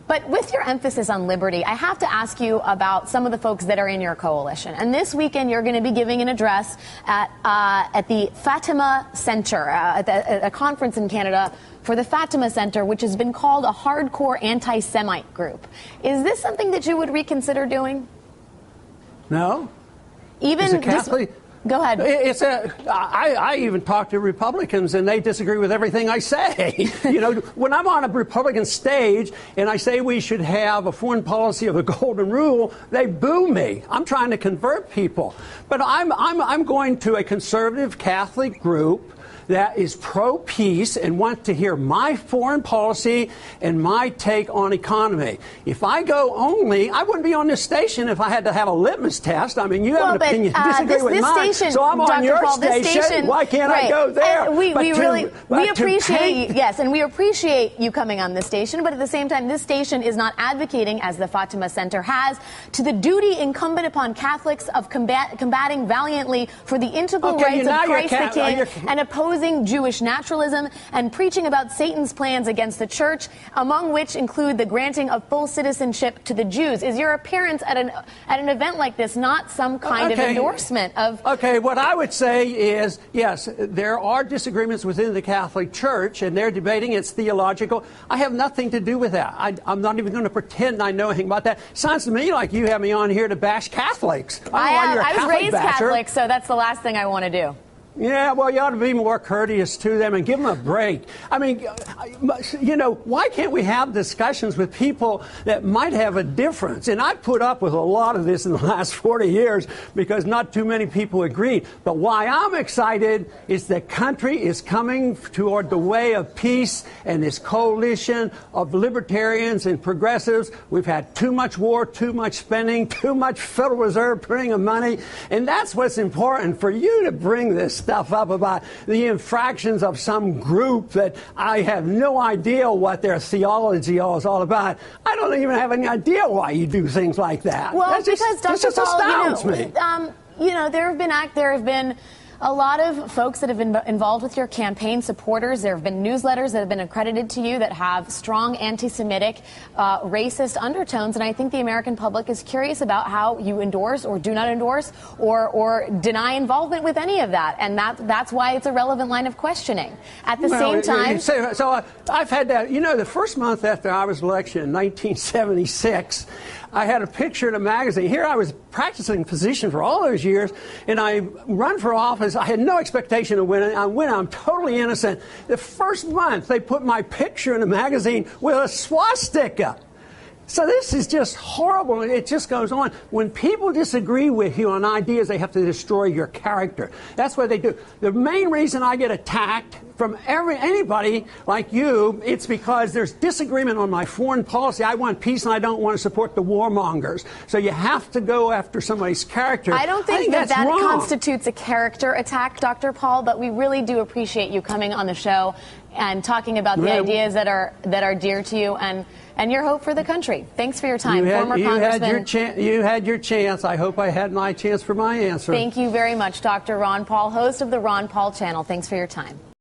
But with your emphasis on liberty, I have to ask you about some of the folks that are in your coalition. And this weekend, you're going to be giving an address at the Fatima Center, at a conference in Canada for the Fatima Center, which has been called a hardcore anti-Semite group. Is this something that you would reconsider doing? No. Even a Catholic. Go ahead. I even talk to Republicans, and they disagree with everything I say. You know, when I'm on a Republican stage and I say we should have a foreign policy of a golden rule, they boo me. I'm trying to convert people. But I'm going to a conservative Catholic group that is pro-peace and want to hear my foreign policy and my take on economy. If I go only, I wouldn't be on this station if I had to have a litmus test. I mean, you have an opinion, disagree with mine, so I'm on your station. Why can't I go there? We appreciate, yes, and we appreciate you coming on this station, but at the same time, this station is not advocating, as the Fatima Center has, to the duty incumbent upon Catholics of combating valiantly for the integral rights of Christ the King and opposing Jewish naturalism and preaching about Satan's plans against the church, among which include the granting of full citizenship to the Jews. Is your appearance at an event like this not some kind of endorsement of... Okay, what I would say is, yes, there are disagreements within the Catholic Church, and they're debating it's theological. I have nothing to do with that. I'm not even going to pretend I know anything about that. Sounds to me like you have me on here to bash Catholics. I was raised Catholic, so that's the last thing I want to do. Yeah, well, you ought to be more courteous to them and give them a break. I mean, you know, why can't we have discussions with people that might have a difference? And I've put up with a lot of this in the last 40 years because not too many people agreed. But why I'm excited is the country is coming toward the way of peace and this coalition of libertarians and progressives. We've had too much war, too much spending, too much Federal Reserve printing of money. And that's what's important for you to bring this stuff up about the infractions of some group that I have no idea what their theology is all about. I don't even have any idea why you do things like that. Well, that because Dr. Paul, astounds me. There have been a lot of folks that have been involved with your campaign, supporters. There have been newsletters that have been accredited to you that have strong anti-Semitic, racist undertones, and I think the American public is curious about how you endorse or do not endorse or deny involvement with any of that, and that's why it's a relevant line of questioning. At the same time... So I've had that, you know, the first month after I was elected in 1976, I had a picture in a magazine. Here I was practicing physician for all those years, and I run for office. I had no expectation of winning. I win. I'm totally innocent. The first month, they put my picture in a magazine with a swastika. So this is just horrible. It just goes on. When people disagree with you on ideas, they have to destroy your character. That's what they do. The main reason I get attacked from anybody like you, it's because there's disagreement on my foreign policy. I want peace, and I don't want to support the warmongers. So you have to go after somebody's character. I don't think that constitutes a character attack, Dr. Paul, but we really do appreciate you coming on the show and talking about the ideas that are dear to you and your hope for the country. Thanks for your time, former Congressman. You had your chance. I hope I had my chance for my answer. Thank you very much, Dr. Ron Paul, host of the Ron Paul Channel. Thanks for your time.